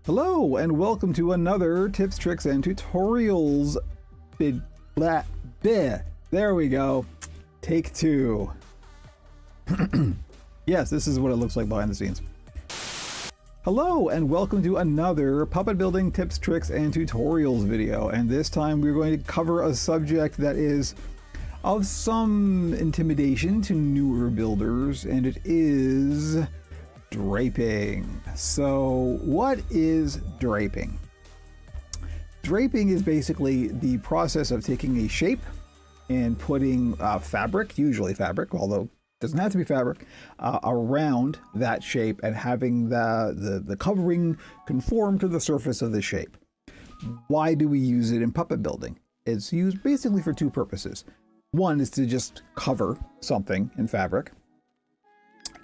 Hello and welcome to another tips, tricks, and tutorials There we go. Take two. Yes, this is what it looks like behind the scenes. Hello and welcome to another puppet building tips, tricks, and tutorials video. And this time we're going to cover a subject that is of some intimidation to newer builders, and it is draping. So what is draping? Draping is basically the process of taking a shape and putting fabric, usually fabric, although it doesn't have to be fabric, around that shape and having the covering conform to the surface of the shape. Why do we use it in puppet building? It's used basically for two purposes. One is to just cover something in fabric,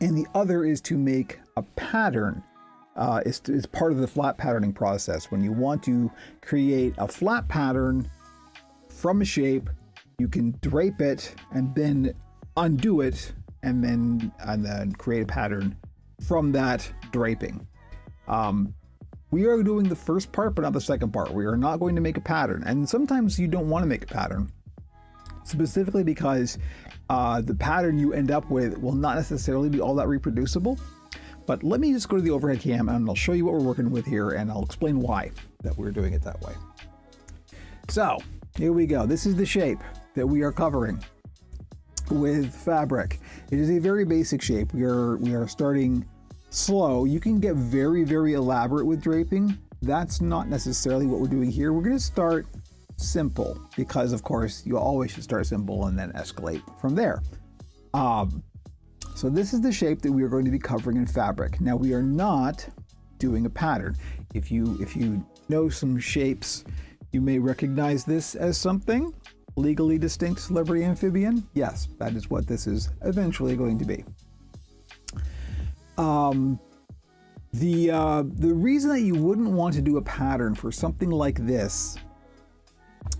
and the other is to make a pattern. It's part of the flat patterning process. When you want to create a flat pattern from a shape, you can drape it and then undo it and then create a pattern from that draping. We are doing the first part, but not the second part. We are not going to make a pattern. And sometimes you don't want to make a pattern, specifically because the pattern you end up with will not necessarily be all that reproducible. But let me just go to the overhead cam and I'll show you what we're working with here, and I'll explain why that we're doing it that way. So here we go. This is the shape that we are covering with fabric. It is a very basic shape. We are starting slow. You can get very, very elaborate with draping. That's not necessarily what we're doing here. We're going to start simple because, of course, you always should start simple and then escalate from there. So this is the shape that we are going to be covering in fabric. Now we are not doing a pattern. If you know some shapes, you may recognize this as something. Legally distinct celebrity amphibian? Yes, that is what this is eventually going to be. The reason that you wouldn't want to do a pattern for something like this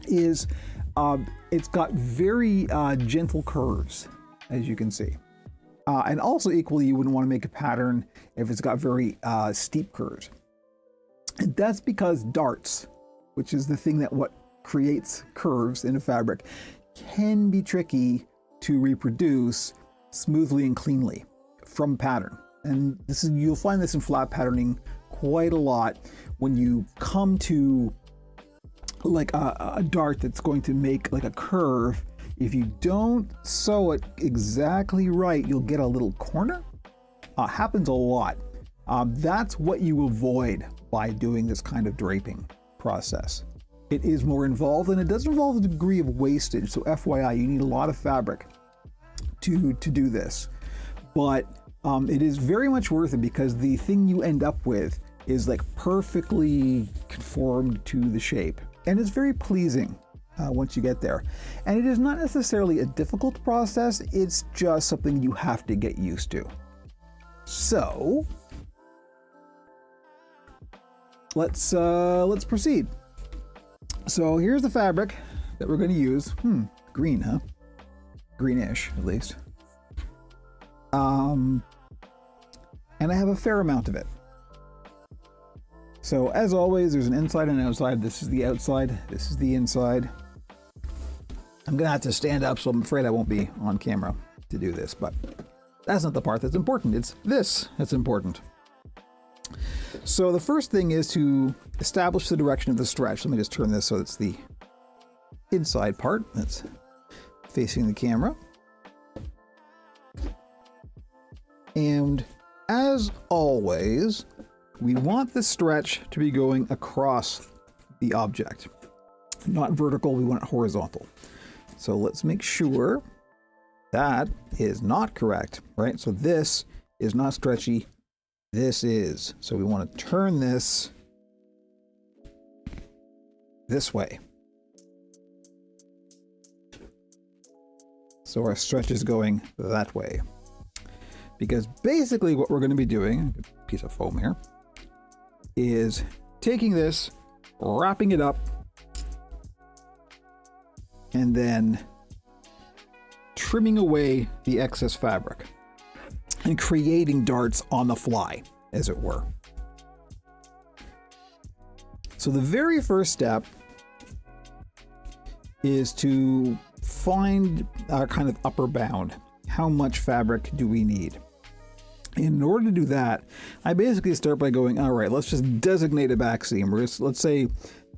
is it's got very gentle curves, as you can see. And also equally, you wouldn't want to make a pattern if it's got very steep curves. And that's because darts, which is the thing that what creates curves in a fabric, can be tricky to reproduce smoothly and cleanly from a pattern. And you'll find this in flat patterning quite a lot when you come to like a dart that's going to make like a curve. If you don't sew it exactly right, you'll get a little corner. Happens a lot. That's what you avoid by doing this kind of draping process. It is more involved, and it does involve a degree of wastage. So FYI, you need a lot of fabric to do this. But it is very much worth it because the thing you end up with is like perfectly conformed to the shape. And it's very pleasing once you get there. And it is not necessarily a difficult process, it's just something you have to get used to. So let's proceed. So here's the fabric that we're going to use. Green, huh? Greenish, at least. And I have a fair amount of it. So as always, there's an inside and an outside. This is the outside, this is the inside. I'm gonna have to stand up, so I'm afraid I won't be on camera to do this, but that's not the part that's important. It's this that's important. So the first thing is to establish the direction of the stretch. Let me just turn this so it's the inside part that's facing the camera. And as always, we want the stretch to be going across the object, not vertical, we want it horizontal. So let's make sure that is not correct, right? So this is not stretchy, this is. So we want to turn this way. So our stretch is going that way. Because basically what we're going to be doing, a piece of foam here, is taking this, wrapping it up, and then trimming away the excess fabric and creating darts on the fly, as it were. So the very first step is to find our kind of upper bound. How much fabric do we need? In order to do that, I basically start by going, all right, let's just designate a back seam. Let's say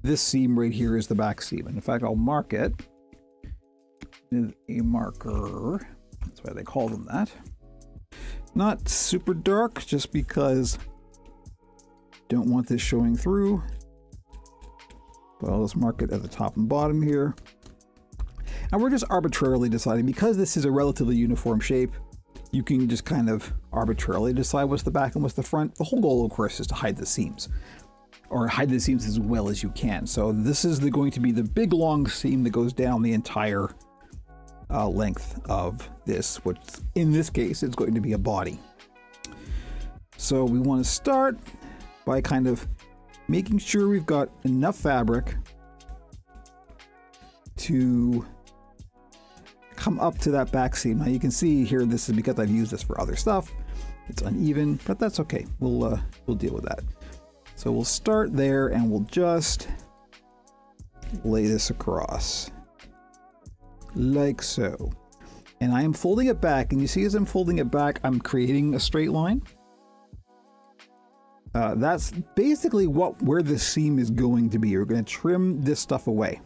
this seam right here is the back seam. And in fact, I'll mark it with a marker. That's why they call them that. Not super dark, just because don't want this showing through. But I'll just mark it at the top and bottom here. And we're just arbitrarily deciding, because this is a relatively uniform shape, you can just kind of arbitrarily decide what's the back and what's the front. The whole goal, of course, is to hide the seams, or hide the seams as well as you can. So this is going to be the big long seam that goes down the entire length of this, which in this case is going to be a body. So we want to start by kind of making sure we've got enough fabric to come up to that back seam. Now you can see here, this is because I've used this for other stuff. It's uneven, but that's okay. We'll deal with that. So we'll start there and we'll just lay this across like so. And I am folding it back, and you see as I'm folding it back, I'm creating a straight line. That's basically where the seam is going to be. We're going to trim this stuff away.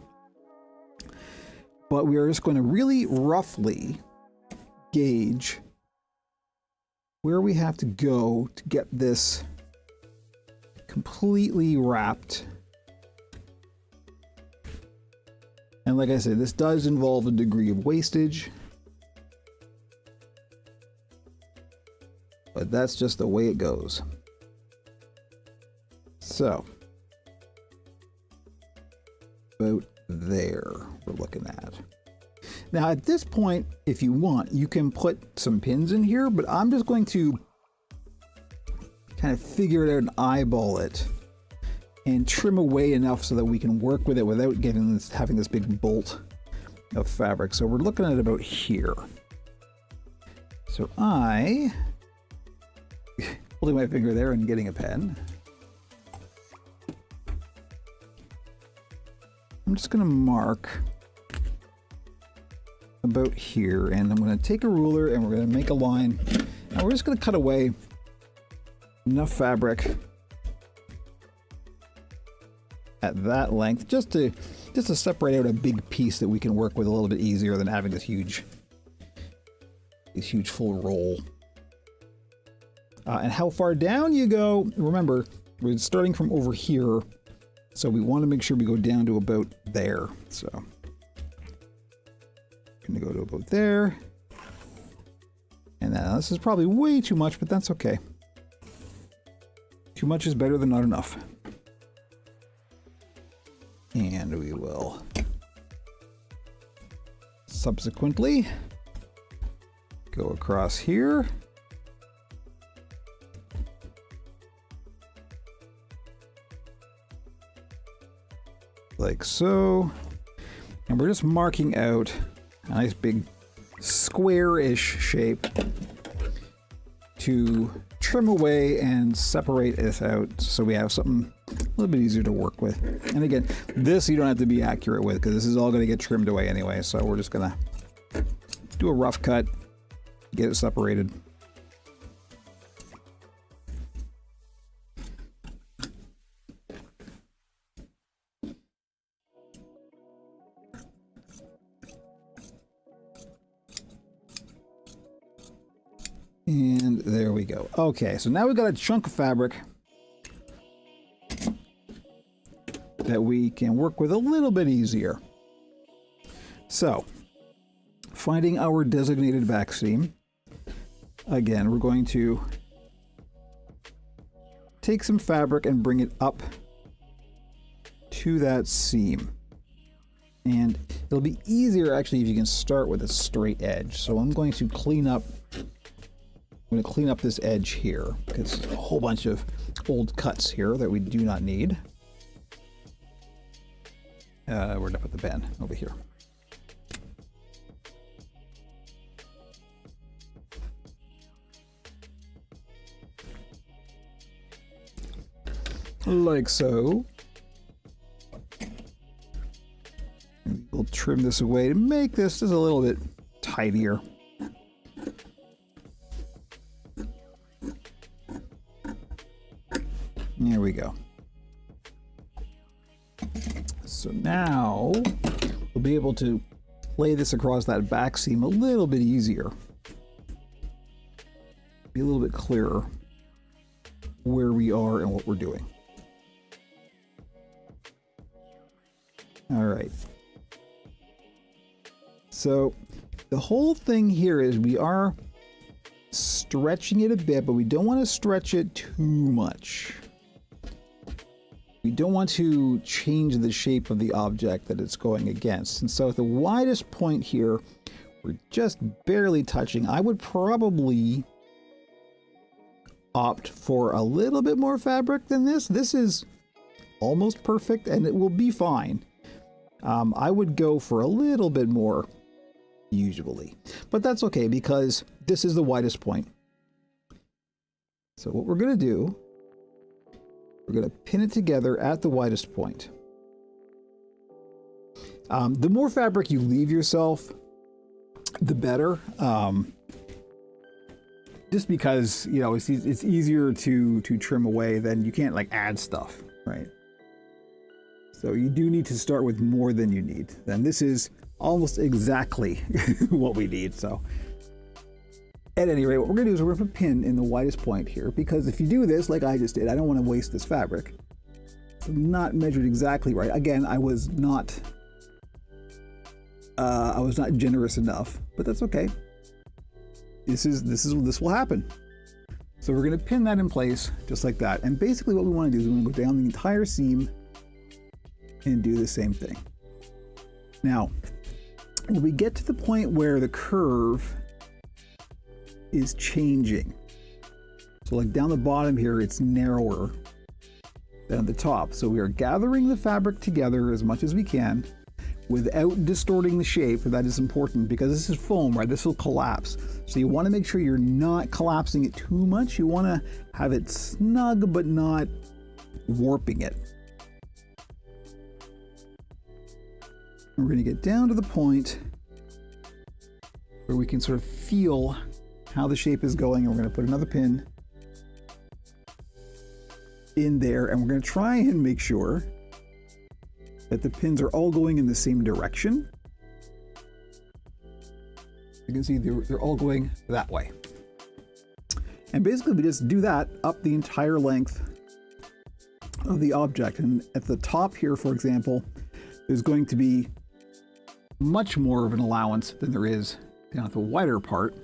But we are just going to really roughly gauge where we have to go to get this completely wrapped. And like I said, this does involve a degree of wastage, but that's just the way it goes. So, about there we're looking at. Now at this point, if you want, you can put some pins in here, but I'm just going to kind of figure it out and eyeball it and trim away enough so that we can work with it without having this big bolt of fabric. So we're looking at about here. So holding my finger there and getting a pen. I'm just going to mark about here, and I'm going to take a ruler and we're going to make a line, and we're just going to cut away enough fabric at that length just to separate out a big piece that we can work with a little bit easier than having this huge full roll. And how far down you go, remember, we're starting from over here. So we want to make sure we go down to about there. So I'm going to go to about there. And now this is probably way too much, but that's okay. Too much is better than not enough. And we will subsequently go across here. Like so, and we're just marking out a nice big square-ish shape to trim away and separate this out so we have something a little bit easier to work with. And again, this you don't have to be accurate with because this is all going to get trimmed away anyway, so we're just gonna do a rough cut, get it separated. And there we go. Okay, so now we've got a chunk of fabric that we can work with a little bit easier. So, finding our designated back seam. Again, we're going to take some fabric and bring it up to that seam. And it'll be easier actually if you can start with a straight edge. So I'm going to clean up this edge here because there's a whole bunch of old cuts here that we do not need. Where'd I put the pen? Over here. Like so. We'll trim this away to make this just a little bit tidier. There we go. So now we'll be able to lay this across that back seam a little bit easier. Be a little bit clearer where we are and what we're doing. All right. So the whole thing here is we are stretching it a bit, but we don't want to stretch it too much. We don't want to change the shape of the object that it's going against. And so at the widest point here, we're just barely touching. I would probably opt for a little bit more fabric than this. This is almost perfect and it will be fine. I would go for a little bit more usually, but that's okay because this is the widest point. So what we're going to do, we're going to pin it together at the widest point. The more fabric you leave yourself, the better. Just because, you know, it's easier to trim away than you can't like add stuff, right? So you do need to start with more than you need. Then this is almost exactly what we need. So at any rate, what we're gonna do is we're gonna put a pin in the widest point here, because if you do this like I just did, I don't want to waste this fabric. It's not measured exactly right. Again, I was not generous enough, but that's okay. This will happen. So we're gonna pin that in place just like that. And basically what we want to do is we want to go down the entire seam and do the same thing. Now, when we get to the point where the curve is changing, so like down the bottom here, it's narrower than at the top. So we are gathering the fabric together as much as we can without distorting the shape. That is important because this is foam, right? This will collapse. So you want to make sure you're not collapsing it too much. You want to have it snug, but not warping it. We're going to get down to the point where we can sort of feel how the shape is going, and we're going to put another pin in there, and we're going to try and make sure that the pins are all going in the same direction. You can see they're all going that way. And basically we just do that up the entire length of the object. And at the top here, for example, there's going to be much more of an allowance than there is down at the wider part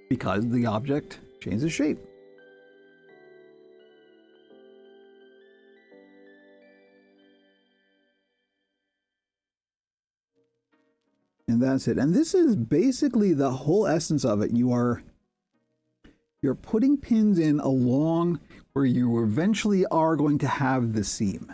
because the object changes shape. And that's it. And this is basically the whole essence of it. You're putting pins in along where you eventually are going to have the seam.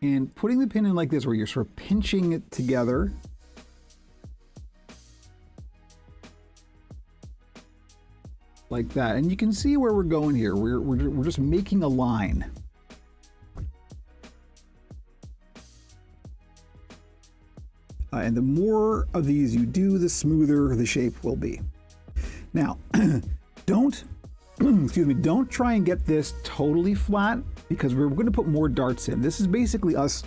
And putting the pin in like this, where you're sort of pinching it together. Like that. And you can see where we're going here. We're just making a line. And the more of these you do, the smoother the shape will be. Now, don't try and get this totally flat, because we're going to put more darts in. This is basically us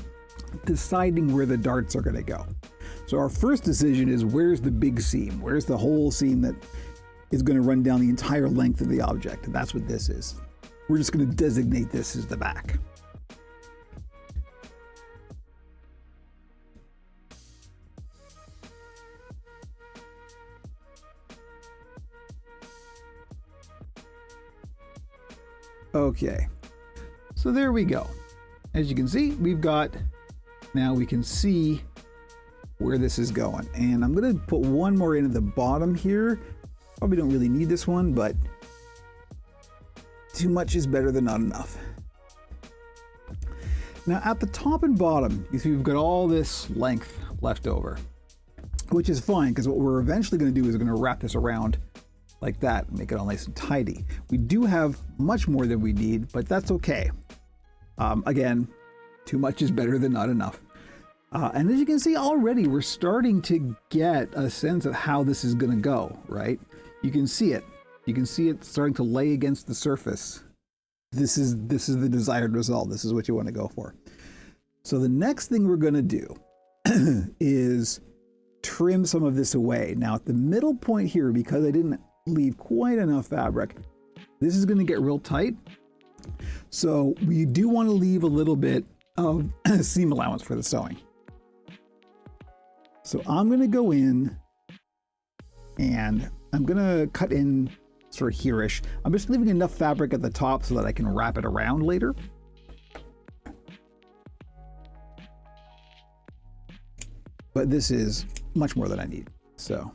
deciding where the darts are going to go. So our first decision is, where's the big seam? Where's the whole seam that is going to run down the entire length of the object? And that's what this is. We're just going to designate this as the back. Okay, so there we go. As you can see, now we can see where this is going. And I'm gonna put one more in at the bottom here. Probably don't really need this one, but too much is better than not enough. Now at the top and bottom, you see we've got all this length left over, which is fine, because what we're eventually gonna do is we're gonna wrap this around like that, make it all nice and tidy. We do have much more than we need, but that's okay. Again, too much is better than not enough. And as you can see already, we're starting to get a sense of how this is going to go, right? You can see it. You can see it starting to lay against the surface. This is the desired result. This is what you want to go for. So the next thing we're going to do is trim some of this away. Now at the middle point here, because I didn't leave quite enough fabric, this is going to get real tight. So we do want to leave a little bit of seam allowance for the sewing. So I'm going to go in and I'm going to cut in sort of here-ish. I'm just leaving enough fabric at the top so that I can wrap it around later. But this is much more than I need. So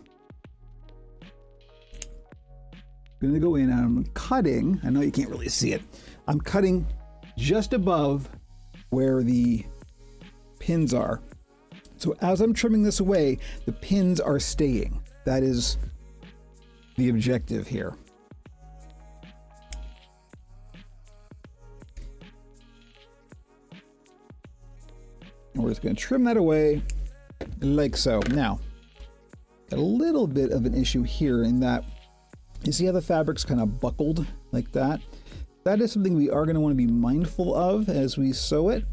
I'm going to go in and I'm cutting. I know you can't really see it. I'm cutting just above where the pins are. So as I'm trimming this away, the pins are staying. That is the objective here. And we're just going to trim that away like so. Now, a little bit of an issue here in that you see how the fabric's kind of buckled like that. That is something we are going to want to be mindful of as we sew it.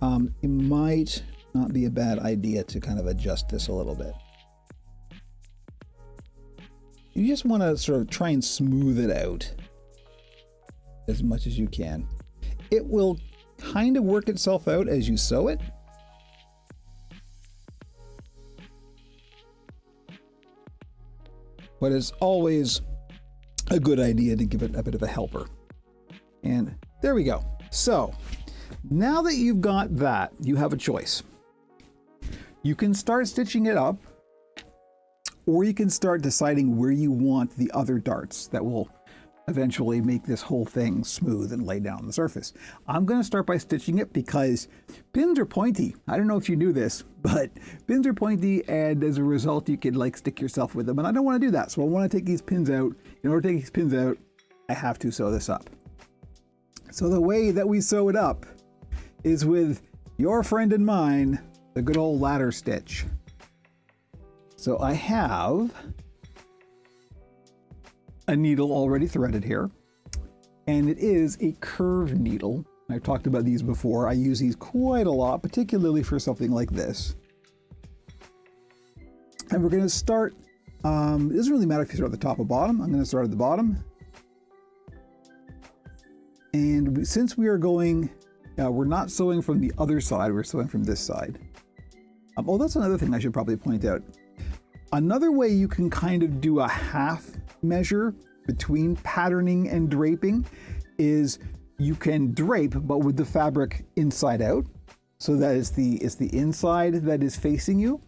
It might not be a bad idea to kind of adjust this a little bit. You just want to sort of try and smooth it out as much as you can. It will kind of work itself out as you sew it. But it's always a good idea to give it a bit of a helper. And there we go. So now that you've got that, you have a choice. You can start stitching it up, or you can start deciding where you want the other darts that will eventually make this whole thing smooth and lay down on the surface. I'm going to start by stitching it because pins are pointy. I don't know if you knew this, but pins are pointy, and as a result, you could like stick yourself with them. And I don't want to do that. So I want to take these pins out. In order to take these pins out, I have to sew this up. So the way that we sew it up is with your friend and mine, the good old ladder stitch. So I have a needle already threaded here, and it is a curved needle. I've talked about these before. I use these quite a lot, particularly for something like this. And we're going to start, it doesn't really matter if you start at the top or bottom. I'm going to start at the bottom. And since we are going, we're not sewing from the other side, we're sewing from this side. Oh, that's another thing I should probably point out. Another way you can kind of do a half measure between patterning and draping is you can drape, but with the fabric inside out. So that is it's the inside that is facing you.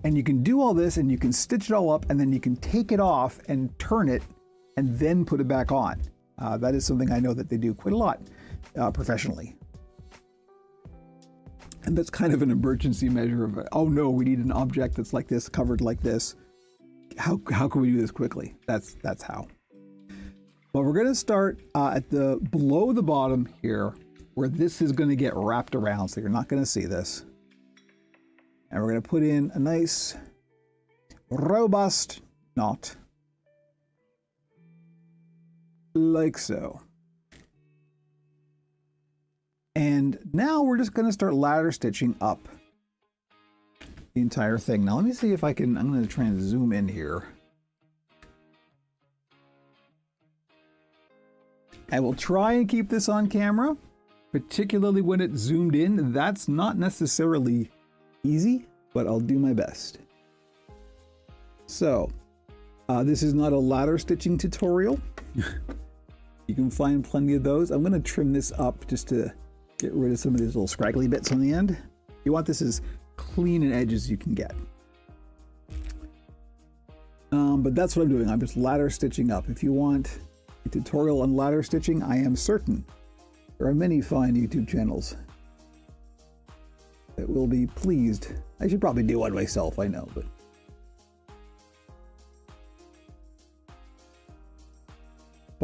And you can do all this and you can stitch it all up, and then you can take it off and turn it and then put it back on. That is something I know that they do quite a lot professionally. And that's kind of an emergency measure of, oh no, we need an object that's like this, covered like this. How can we do this quickly? That's how. But we're going to start at the below the bottom here, where this is going to get wrapped around, so you're not going to see this. And we're going to put in a nice robust knot, like so. And now we're just going to start ladder stitching up the entire thing. Now let me see if I can, I'm going to try and zoom in here. I will try and keep this on camera, particularly when it's zoomed in. That's not necessarily easy, but I'll do my best. So, this is not a ladder stitching tutorial. You can find plenty of those. I'm going to trim this up just to get rid of some of these little scraggly bits on the end. You want this as clean an edge as you can get. But that's what I'm doing. I'm just ladder stitching up. If you want a tutorial on ladder stitching, I am certain there are many fine YouTube channels that will be pleased. I should probably do one myself, I know, but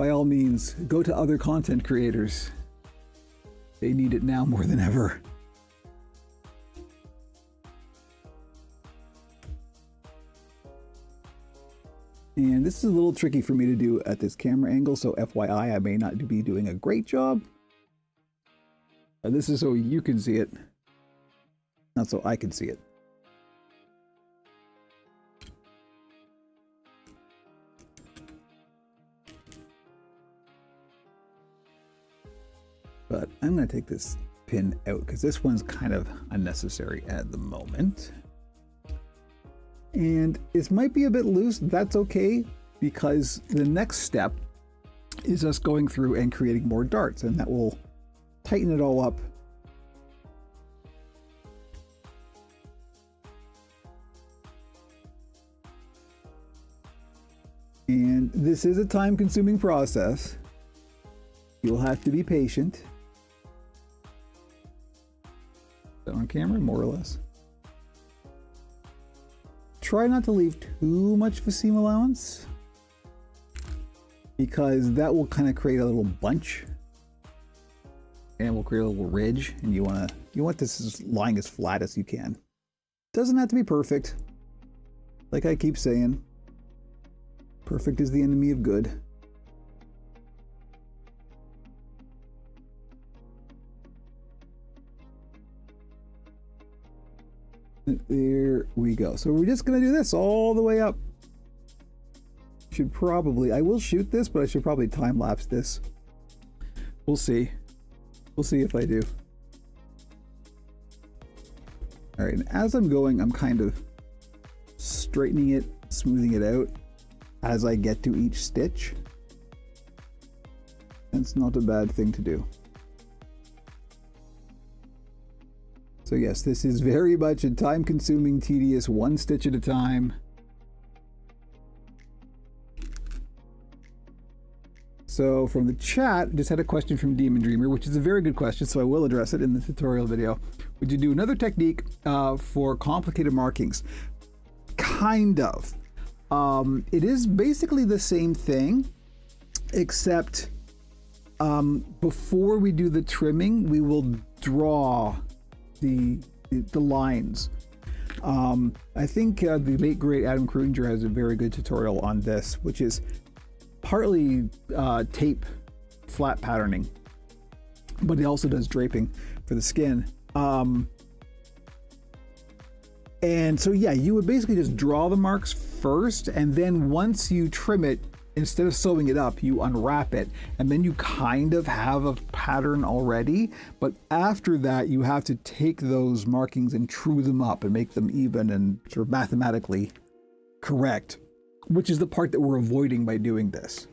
by all means, go to other content creators. They need it now more than ever. And this is a little tricky for me to do at this camera angle, so FYI, I may not be doing a great job. This is so you can see it, not so I can see it. But I'm going to take this pin out because this one's kind of unnecessary at the moment. And it might be a bit loose. That's okay, because the next step is us going through and creating more darts, and that will tighten it all up. And this is a time-consuming process. You'll have to be patient. Is that on camera, more or less? Try not to leave too much of a seam allowance, because that will kind of create a little bunch and will create a little ridge, and you want this lying as flat as you can. Doesn't have to be perfect. Like I keep saying, perfect is the enemy of good. There we go. So we're just going to do this all the way up. Should probably, I will shoot this, but I should probably time lapse this. We'll see. We'll see if I do. All right, and as I'm going, I'm kind of straightening it, smoothing it out as I get to each stitch. That's not a bad thing to do. So yes, this is very much a time-consuming, tedious, one stitch at a time. So from the chat, just had a question from Demon Dreamer, which is a very good question, so I will address it in the tutorial video. Would you do another technique for complicated markings? Kind of. It is basically the same thing, except before we do the trimming, we will draw the lines. I think the late great Adam Kruinger has a very good tutorial on this, which is partly tape flat patterning, but he also does draping for the skin. And so yeah, you would basically just draw the marks first, and then once you trim it, instead of sewing it up, you unwrap it, and then you kind of have a pattern already. But after that, you have to take those markings and true them up and make them even and sort of mathematically correct, which is the part that we're avoiding by doing this.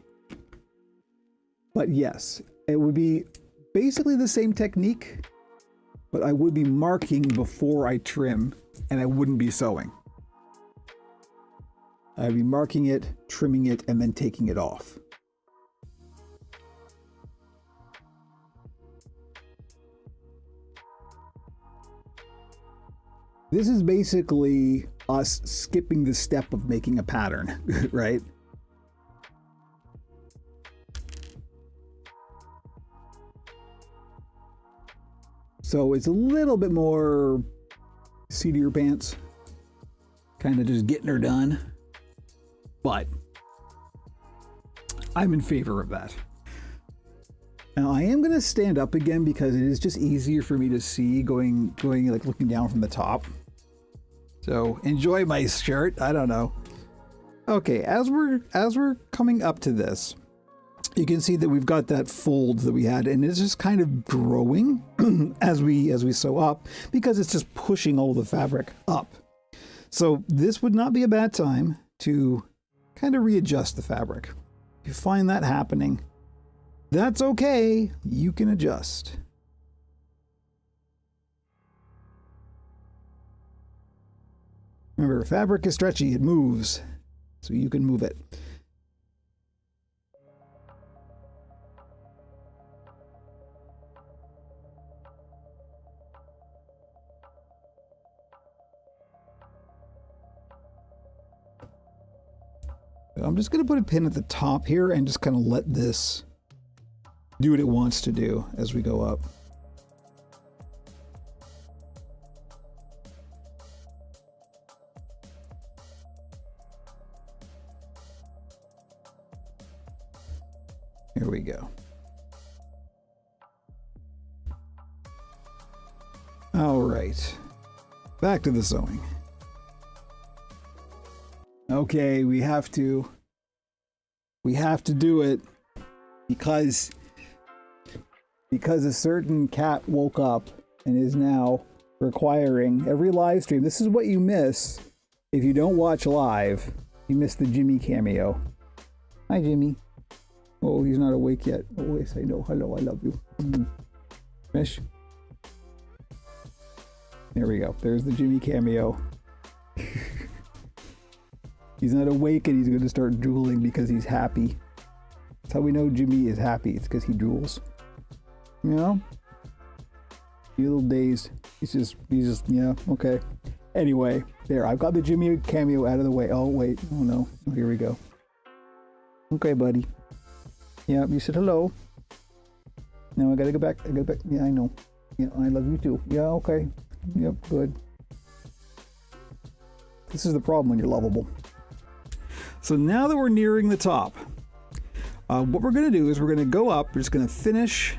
But yes, it would be basically the same technique, but I would be marking before I trim, and I wouldn't be sewing. I'd be marking it, trimming it, and then taking it off. This is basically us skipping the step of making a pattern, right? So it's a little bit more seat of your pants, kind of just getting her done. But I'm in favor of that. Now I am going to stand up again because it is just easier for me to see going like looking down from the top. So enjoy my shirt. I don't know. Okay, as we're coming up to this, you can see that we've got that fold that we had, and it's just kind of growing as we sew up, because it's just pushing all the fabric up. So this would not be a bad time to kind of readjust the fabric. If you find that happening, that's okay. You can adjust. Remember, fabric is stretchy, it moves, so you can move it. I'm just going to put a pin at the top here and just kind of let this do what it wants to do as we go up. Here we go. All right, back to the sewing. Okay, we have to do it because a certain cat woke up and is now requiring every live stream. This is what you miss if you don't watch live. You miss the Jimmy cameo. Hi, Jimmy. Oh, he's not awake yet. Always say no. Hello, I love you. Mish. There we go. There's the Jimmy cameo. He's not awake and he's going to start drooling because he's happy. That's how we know Jimmy is happy. It's because he drools. You know? He's a little dazed. He's just, yeah, okay. Anyway, there. I've got the Jimmy cameo out of the way. Oh, wait. Oh, no. Oh, here we go. Okay, buddy. Yeah, you said hello. Now I gotta go back. Yeah, I know. Yeah, I love you too. Yeah, okay. Yep, good. This is the problem when you're lovable. So now that we're nearing the top, what we're going to do is we're going to go up. We're just going to finish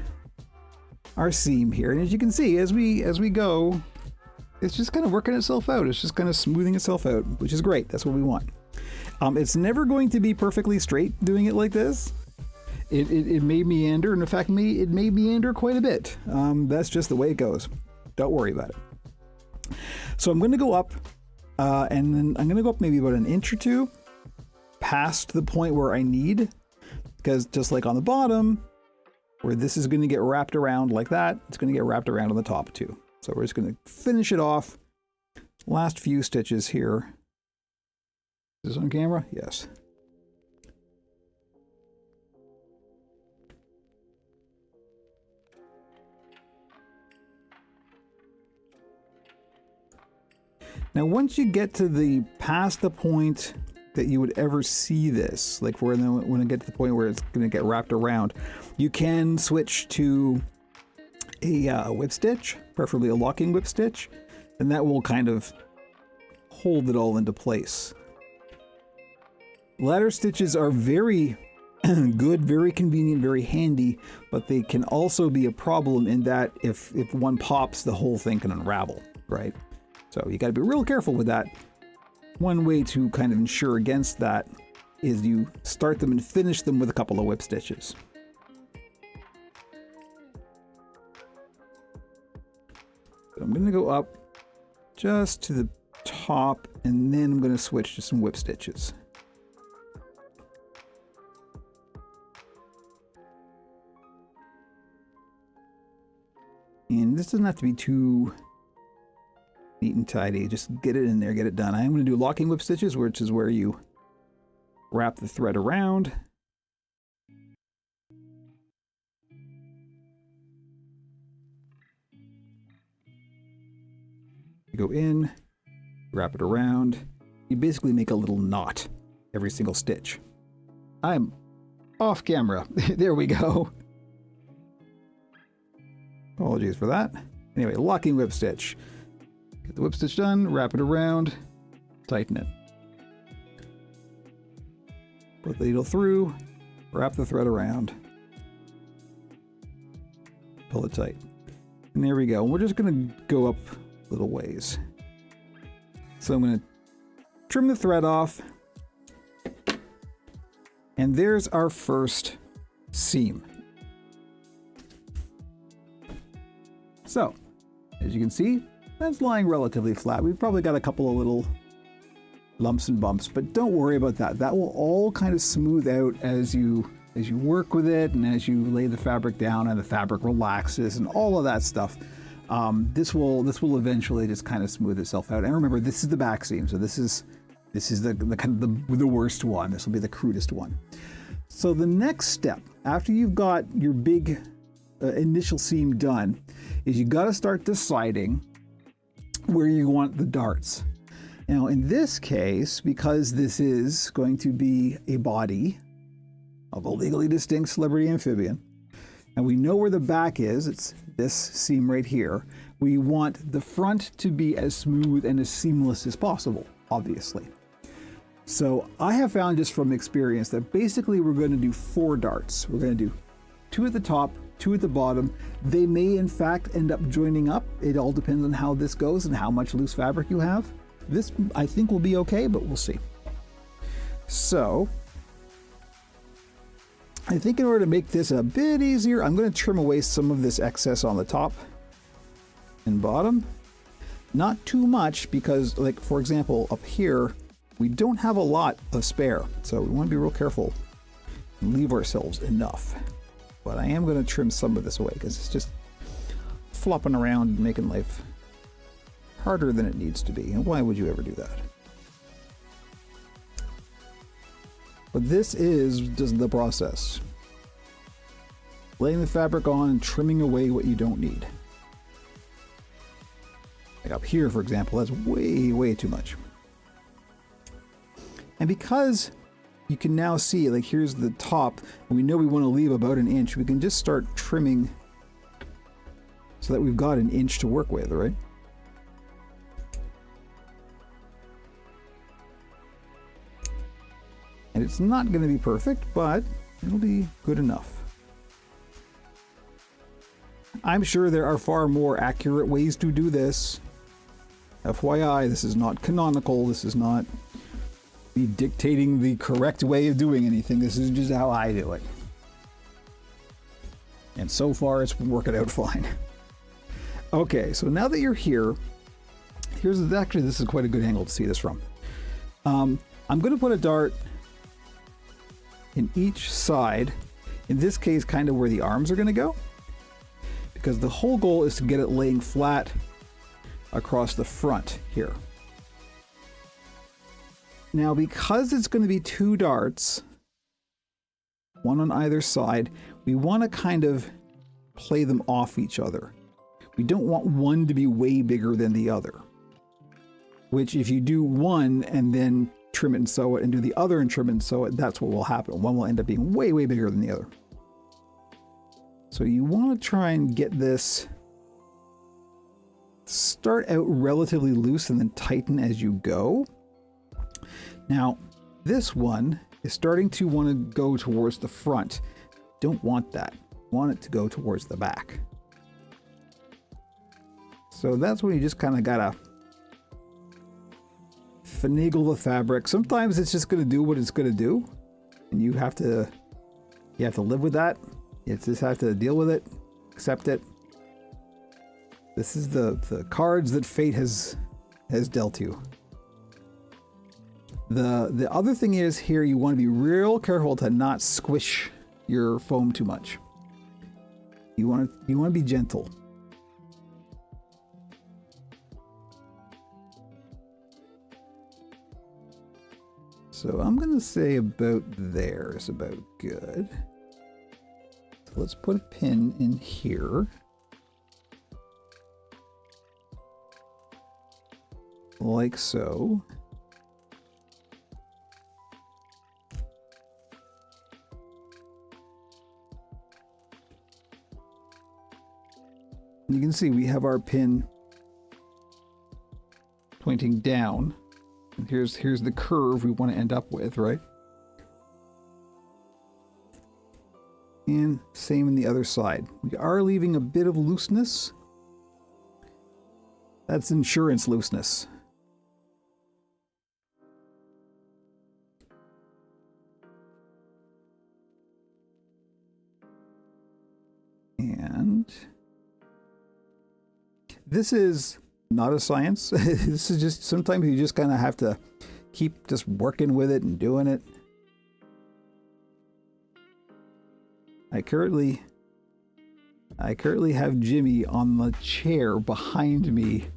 our seam here. And as you can see, as we go, it's just kind of working itself out. It's just kind of smoothing itself out, which is great. That's what we want. It's never going to be perfectly straight doing it like this. It may meander, and in fact, it may meander quite a bit. That's just the way it goes. Don't worry about it. So I'm going to go up, and then I'm going to go up maybe about an inch or two past the point where I need, because just like on the bottom, where this is going to get wrapped around like that, it's going to get wrapped around on the top too. So we're just going to finish it off. Last few stitches here. Is this on camera? Yes. Now, once you get to past the point that you would ever see this, like when I get to the point where it's going to get wrapped around, you can switch to a whip stitch, preferably a locking whip stitch, and that will kind of hold it all into place. Ladder stitches are very good, very convenient, very handy, but they can also be a problem in that if one pops, the whole thing can unravel, right? So you got to be real careful with that. One way to kind of ensure against that is you start them and finish them with a couple of whip stitches. So I'm going to go up just to the top, and then I'm going to switch to some whip stitches. And this doesn't have to be too neat and tidy. Just get it in there, get it done. I'm going to do locking whip stitches, which is where you wrap the thread around. You go in, wrap it around. You basically make a little knot every single stitch. I'm off camera. There we go. Apologies for that. Anyway, locking whip stitch. Get the whip stitch done, wrap it around, tighten it. Put the needle through, wrap the thread around, pull it tight. And there we go. We're just going to go up little ways. So I'm going to trim the thread off. And there's our first seam. So, as you can see, that's lying relatively flat. We've probably got a couple of little lumps and bumps, but don't worry about that. That will all kind of smooth out as you work with it and as you lay the fabric down and the fabric relaxes and all of that stuff. This will eventually just kind of smooth itself out. And remember, this is the back seam, so this is the kind of the worst one. This will be the crudest one. So the next step, after you've got your big initial seam done, is you got to start deciding where you want the darts. Now in this case, because this is going to be a body of a legally distinct celebrity amphibian, and we know where the back is, it's this seam right here, we want the front to be as smooth and as seamless as possible, obviously. So I have found just from experience that basically we're going to do 4 darts. We're going to do 2 at the top, 2 at the bottom. They may in fact end up joining up. It all depends on how this goes and how much loose fabric you have. This I think will be okay, but we'll see. So I think in order to make this a bit easier, I'm going to trim away some of this excess on the top and bottom. Not too much because, like, for example, up here, we don't have a lot of spare. So we want to be real careful and leave ourselves enough. But I am going to trim some of this away because it's just flopping around and making life harder than it needs to be. And why would you ever do that? But this is just the process. Laying the fabric on and trimming away what you don't need. Like up here, for example, that's way, way too much. And because you can now see, like here's the top, and we know we want to leave about 1 inch, we can just start trimming so that we've got 1 inch to work with, right? And it's not going to be perfect, but it'll be good enough. I'm sure there are far more accurate ways to do this. FYI, this is not canonical. This is not me dictating the correct way of doing anything. This is just how I do it. And so far, it's been working out fine. Okay, so now that you're here, actually, this is quite a good angle to see this from. I'm going to put a dart in each side, in this case kind of where the arms are going to go, because the whole goal is to get it laying flat across the front here. Now because it's going to be 2 darts, one on either side, we want to kind of play them off each other. We don't want one to be way bigger than the other, which if you do one and then trim it and sew it and do the other and trim it and sew it, that's what will happen. One will end up being way, way bigger than the other. So you want to try and get this, start out relatively loose and then tighten as you go. Now, this one is starting to want to go towards the front. Don't want that. Want it to go towards the back. So that's when you just kind of gotta finagle the fabric. Sometimes it's just going to do what it's going to do, and you have to live with that. You just have to deal with it, accept it. This is the cards that fate has dealt you. The other thing is here, you want to be real careful to not squish your foam too much. You want to be gentle. So I'm going to say about there is about good. So let's put a pin in here. Like so. You can see we have our pin pointing down. And here's the curve we want to end up with, right? And same in the other side. We are leaving a bit of looseness. That's insurance looseness. And this is not a science. This is just, sometimes you just kind of have to keep just working with it and doing it. I currently have Jimmy on the chair behind me,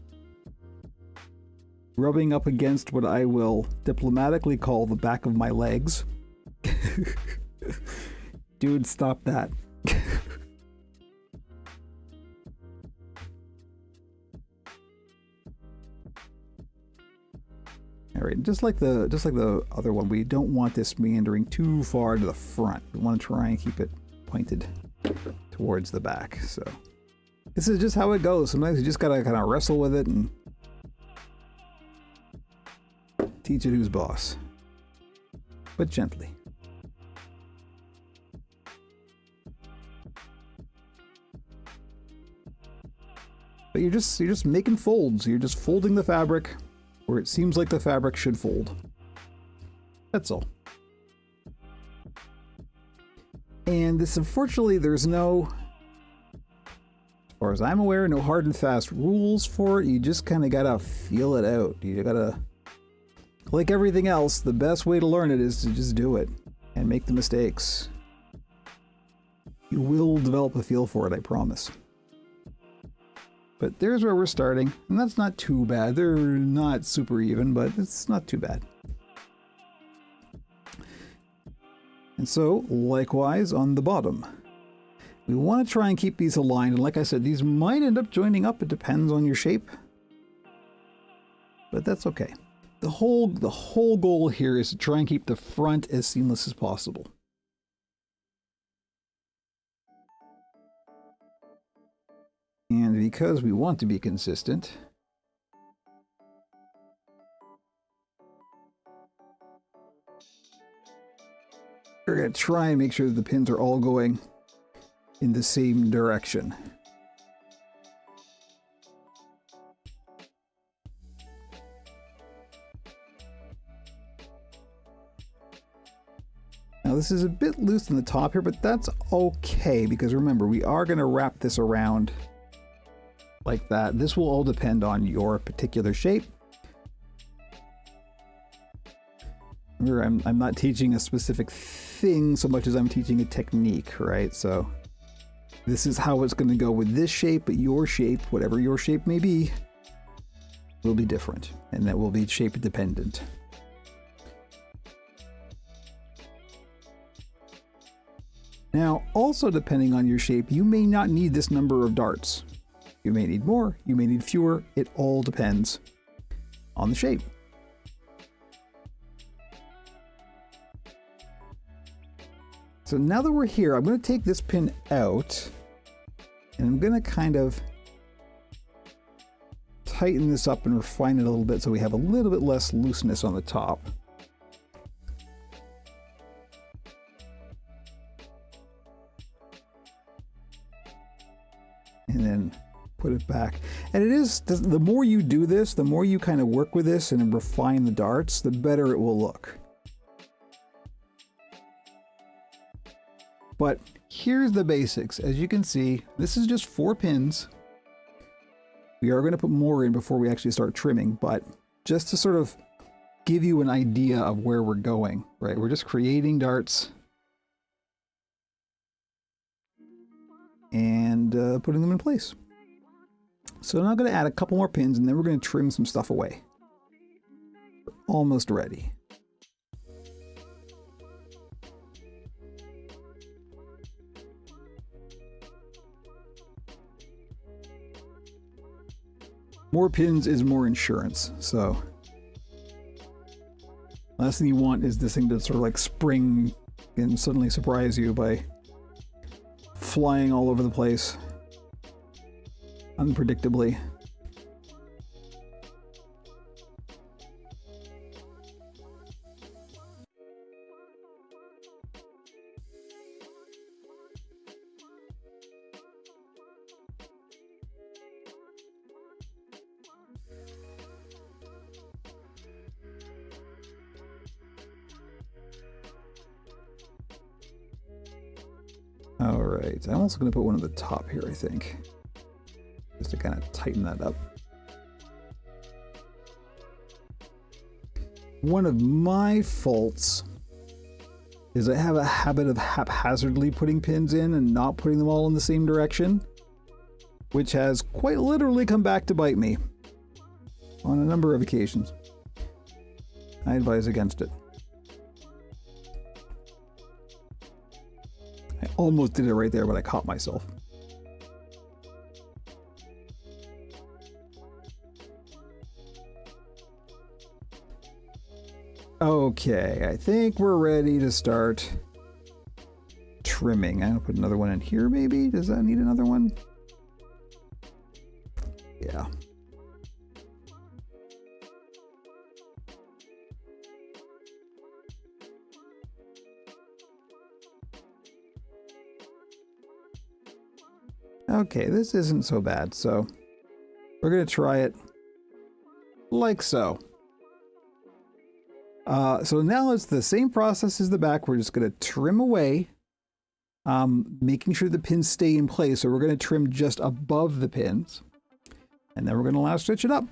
rubbing up against what I will diplomatically call the back of my legs. Dude, stop that. All right, just like the other one, we don't want this meandering too far to the front. We want to try and keep it pointed towards the back. So this is just how it goes. Sometimes you just gotta kind of wrestle with it and teach it who's boss, but gently. But you're just making folds. You're just folding the fabric where it seems like the fabric should fold. That's all. And this, unfortunately, there's no, as far as I'm aware, no hard and fast rules for it. You just kind of gotta feel it out. You gotta, like everything else, the best way to learn it is to just do it and make the mistakes. You will develop a feel for it, I promise. But there's where we're starting, and that's not too bad. They're not super even, but it's not too bad. And so, likewise on the bottom. We want to try and keep these aligned, and like I said, these might end up joining up. It depends on your shape. But that's okay. The whole goal here is to try and keep the front as seamless as possible. And because we want to be consistent, we're going to try and make sure that the pins are all going in the same direction. Now this is a bit loose in the top here, but that's okay because remember, we are going to wrap this around like that. This will all depend on your particular shape. Remember, I'm not teaching a specific thing so much as I'm teaching a technique, right? So this is how it's going to go with this shape, but your shape, whatever your shape may be, will be different, and that will be shape dependent. Now, also depending on your shape, you may not need this number of darts. You may need more, you may need fewer. It all depends on the shape. So now that we're here, I'm going to take this pin out and I'm going to kind of tighten this up and refine it a little bit so we have a little bit less looseness on the top. And then put it back. And it is, the more you do this, the more you kind of work with this and refine the darts, the better it will look. But here's the basics. As you can see, this is just 4 pins. We are going to put more in before we actually start trimming, but just to sort of give you an idea of where we're going, right? We're just creating darts and putting them in place. So now I'm going to add a couple more pins and then we're going to trim some stuff away. We're almost ready. More pins is more insurance, so last thing you want is this thing to sort of like spring and suddenly surprise you by flying all over the place unpredictably. All right, I'm also going to put one at the top here, I think, just to kind of tighten that up. One of my faults is I have a habit of haphazardly putting pins in and not putting them all in the same direction, which has quite literally come back to bite me on a number of occasions. I advise against it. I almost did it right there, but I caught myself. Okay, I think we're ready to start trimming. I'm gonna put another one in here maybe. Does that need another one? Yeah. Okay, this isn't so bad, so we're gonna try it like so. So now it's the same process as the back. We're just gonna trim away, making sure the pins stay in place. So we're gonna trim just above the pins, and then we're gonna last stitch it up,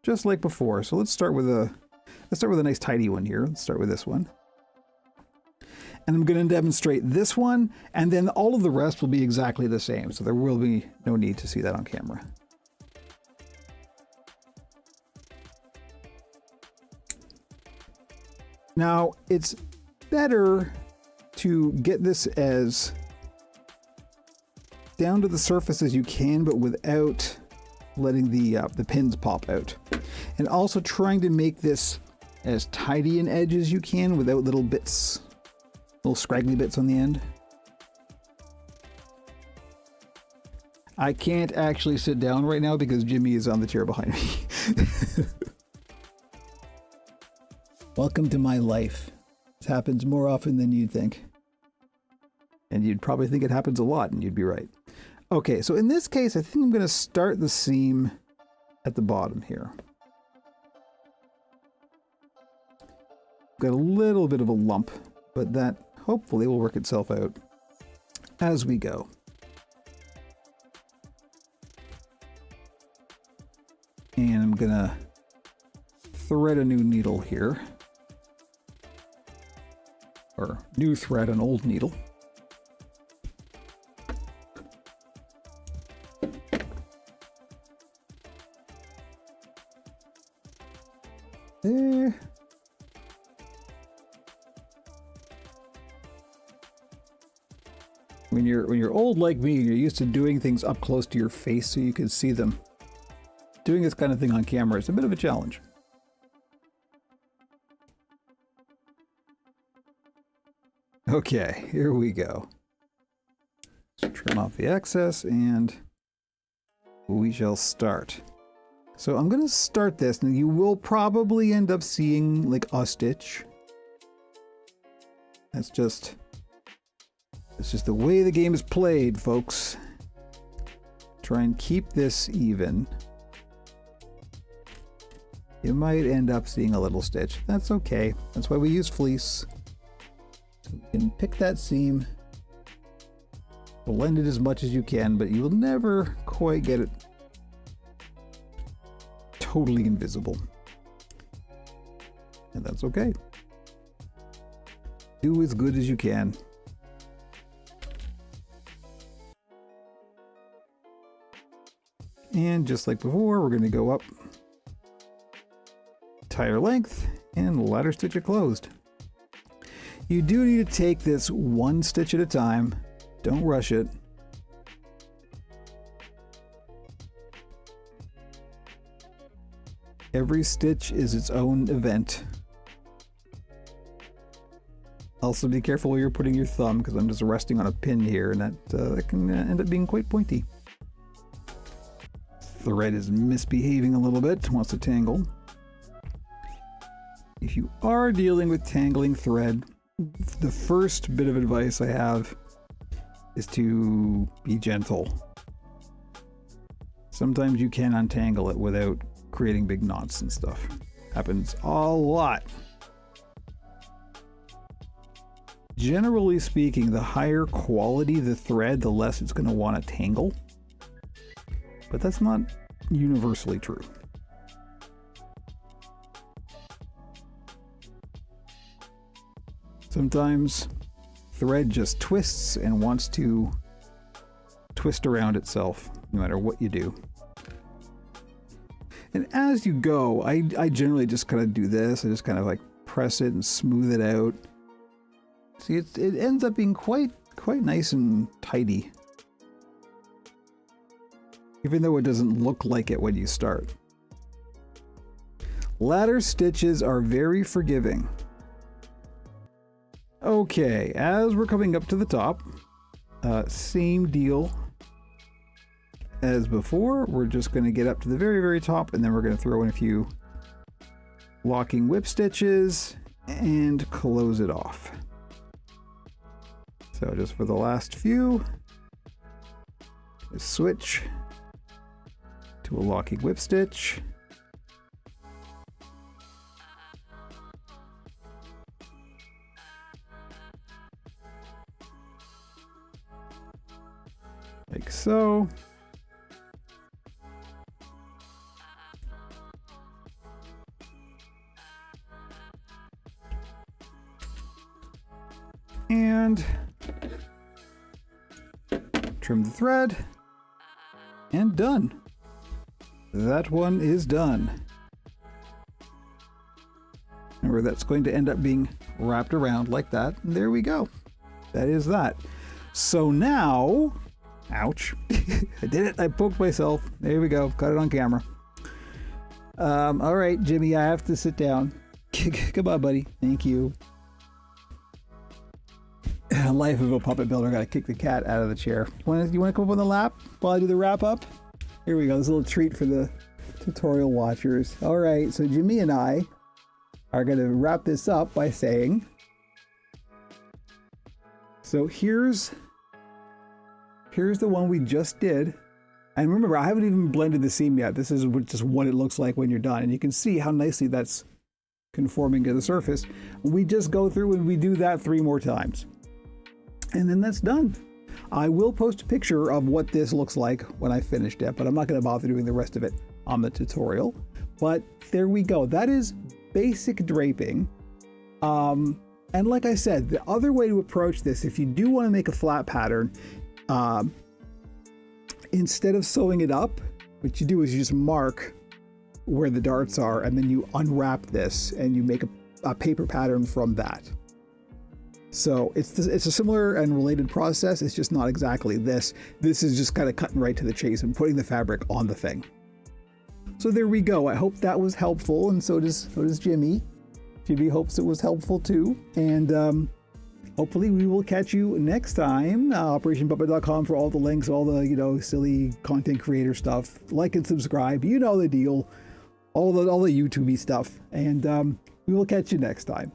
just like before. So let's start with a nice tidy one here. Let's start with this one. And I'm going to demonstrate this one, and then all of the rest will be exactly the same. So there will be no need to see that on camera. Now, it's better to get this as down to the surface as you can, but without letting the pins pop out. And also trying to make this as tidy an edge as you can without little bits. Little scraggly bits on the end. I can't actually sit down right now because Jimmy is on the chair behind me. Welcome to my life. This happens more often than you'd think. And you'd probably think it happens a lot, and you'd be right. Okay, so in this case, I think I'm going to start the seam at the bottom here. Got a little bit of a lump, but that hopefully will work itself out as we go. And I'm gonna thread a new needle here. Or new thread, an old needle. There. When you're old like me, you're used to doing things up close to your face so you can see them. Doing this kind of thing on camera is a bit of a challenge. Okay, here we go. Let's trim off the excess and we shall start. So I'm going to start this, and you will probably end up seeing like a stitch. It's just the way the game is played, folks. Try and keep this even. You might end up seeing a little stitch. That's okay. That's why we use fleece. So you can pick that seam, blend it as much as you can, but you will never quite get it totally invisible. And that's okay. Do as good as you can. And just like before, we're going to go up entire length and ladder stitch it closed. You do need to take this one stitch at a time. Don't rush it. Every stitch is its own event. Also be careful where you're putting your thumb, because I'm just resting on a pin here, and that can end up being quite pointy. Thread is misbehaving a little bit, wants to tangle. If you are dealing with tangling thread, the first bit of advice I have is to be gentle. Sometimes you can untangle it without creating big knots and stuff. Happens a lot. Generally speaking, the higher quality the thread, the less it's going to want to tangle. But that's not universally true. Sometimes thread just twists and wants to twist around itself, no matter what you do. And as you go, I generally just kind of do this. I just kind of like press it and smooth it out. See, it ends up being quite nice and tidy. Even though it doesn't look like it when you start. Ladder stitches are very forgiving. Okay, as we're coming up to the top, same deal as before. We're just going to get up to the very, very top, and then we're going to throw in a few locking whip stitches and close it off. So just for the last few, switch to a locking whip stitch. Like so. And trim the thread, and done. That one is done. Remember, that's going to end up being wrapped around like that. And there we go. That is that. So now, ouch, I did it. I poked myself. There we go. Got it on camera. All right, Jimmy, I have to sit down. Come on, buddy. Thank you. Life of a puppet builder. Got to kick the cat out of the chair. You want to come up on the lap while I do the wrap up? Here we go. This little treat for the tutorial watchers. All right, so Jimmy and I are going to wrap this up by saying, so here's the one we just did. And remember, I haven't even blended the seam yet. This is just what it looks like when you're done. And you can see how nicely that's conforming to the surface. We just go through and we do that 3 more times. And then that's done. I will post a picture of what this looks like when I finished it, but I'm not going to bother doing the rest of it on the tutorial. But there we go. That is basic draping. And like I said, the other way to approach this, if you do want to make a flat pattern, instead of sewing it up, what you do is you just mark where the darts are, and then you unwrap this and you make a paper pattern from that. So it's a similar and related process. It's just not exactly this. This is just kind of cutting right to the chase and putting the fabric on the thing. So there we go. I hope that was helpful, and so does Jimmy. Jimmy hopes it was helpful too. And hopefully we will catch you next time. OperationPuppet.com for all the links, all the silly content creator stuff. Like and subscribe. You know the deal. All the YouTubey stuff. And we will catch you next time.